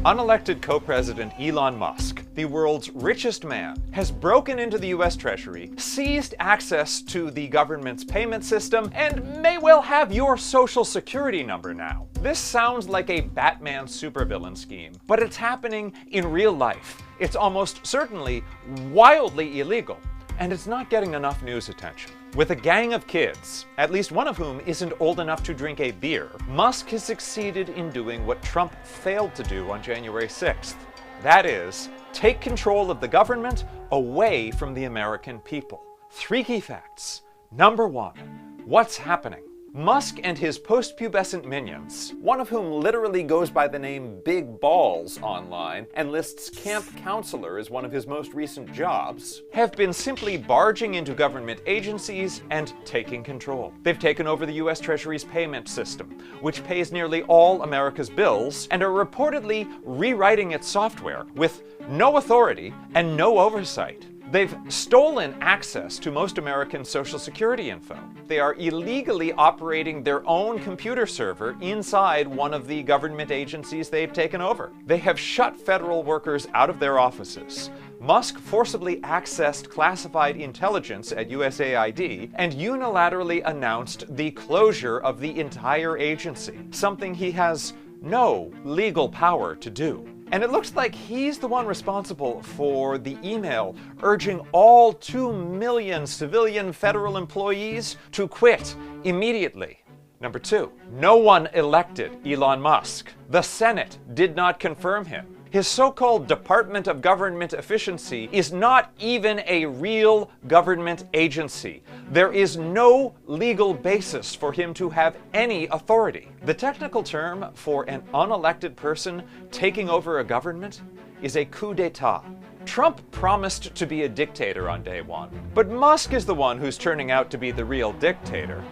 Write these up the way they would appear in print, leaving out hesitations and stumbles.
Unelected co-president Elon Musk, the world's richest man, has broken into the US Treasury, seized access to the government's payment system, and may well have your social security number now. This sounds like a Batman supervillain scheme, but it's happening in real life. It's almost certainly wildly illegal, and it's not getting enough news attention. With a gang of kids, at least one of whom isn't old enough to drink a beer, Musk has succeeded in doing what Trump failed to do on January 6th. That is, take control of the government away from the American people. 3 key facts. Number 1, what's happening? Musk and his post-pubescent minions, one of whom literally goes by the name Big Balls online and lists camp counselor as one of his most recent jobs, have been simply barging into government agencies and taking control. They've taken over the US Treasury's payment system, which pays nearly all America's bills, and are reportedly rewriting its software with no authority and no oversight. They've stolen access to most American Social Security info. They are illegally operating their own computer server inside one of the government agencies they've taken over. They have shut federal workers out of their offices. Musk forcibly accessed classified intelligence at USAID and unilaterally announced the closure of the entire agency, something he has no legal power to do. And it looks like he's the one responsible for the email urging all 2 million civilian federal employees to quit immediately. Number 2, no one elected Elon Musk. The Senate did not confirm him. His so-called Department of Government Efficiency is not even a real government agency. There is no legal basis for him to have any authority. The technical term for an unelected person taking over a government is a coup d'etat. Trump promised to be a dictator on day 1, but Musk is the one who's turning out to be the real dictator.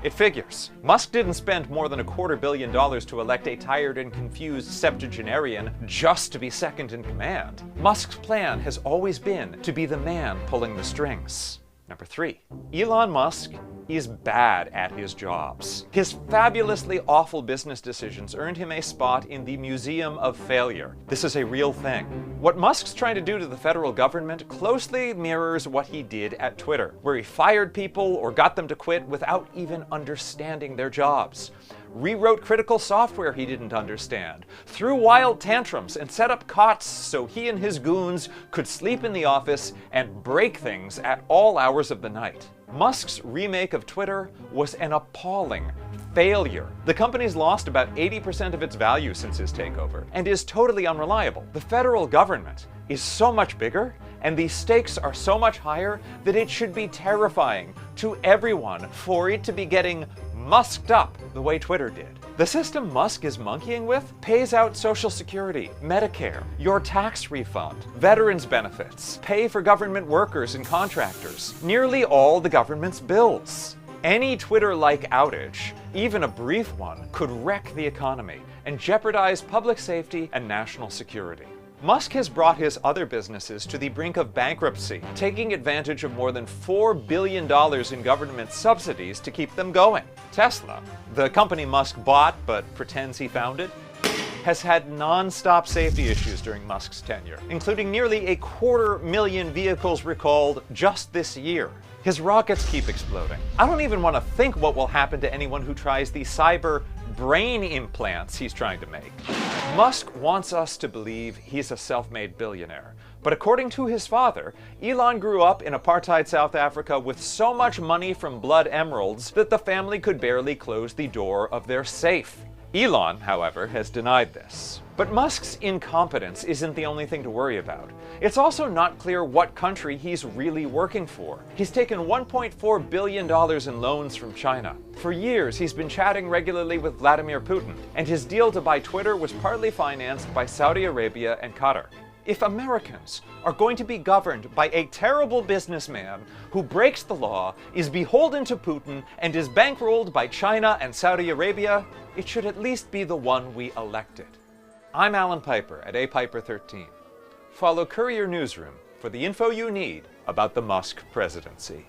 It figures. Musk didn't spend more than $250 million to elect a tired and confused septuagenarian just to be second in command. Musk's plan has always been to be the man pulling the strings. Number 3, Elon Musk is bad at his jobs. His fabulously awful business decisions earned him a spot in the Museum of Failure. This is a real thing. What Musk's trying to do to the federal government closely mirrors what he did at Twitter, where he fired people or got them to quit without even understanding their jobs, rewrote critical software he didn't understand, threw wild tantrums, and set up cots so he and his goons could sleep in the office and break things at all hours of the night. Musk's remake of Twitter was an appalling failure. The company's lost about 80% of its value since his takeover and is totally unreliable. The federal government is so much bigger and the stakes are so much higher that it should be terrifying to everyone for it to be getting musked up the way Twitter did. The system Musk is monkeying with pays out Social Security, Medicare, your tax refund, veterans benefits, pay for government workers and contractors, nearly all the government's bills. Any Twitter-like outage, even a brief one, could wreck the economy and jeopardize public safety and national security. Musk has brought his other businesses to the brink of bankruptcy, taking advantage of more than $4 billion in government subsidies to keep them going. Tesla, the company Musk bought but pretends he founded, has had non-stop safety issues during Musk's tenure, including nearly 250,000 vehicles recalled just this year. His rockets keep exploding. I don't even want to think what will happen to anyone who tries the cyber brain implants he's trying to make. Musk wants us to believe he's a self-made billionaire. But according to his father, Elon grew up in apartheid South Africa with so much money from blood emeralds that the family could barely close the door of their safe. Elon, however, has denied this. But Musk's incompetence isn't the only thing to worry about. It's also not clear what country he's really working for. He's taken $1.4 billion in loans from China. For years, he's been chatting regularly with Vladimir Putin, and his deal to buy Twitter was partly financed by Saudi Arabia and Qatar. If Americans are going to be governed by a terrible businessman who breaks the law, is beholden to Putin, and is bankrolled by China and Saudi Arabia, it should at least be the one we elected. I'm Alan Piper at apiper13. Follow Courier Newsroom for the info you need about the Musk presidency.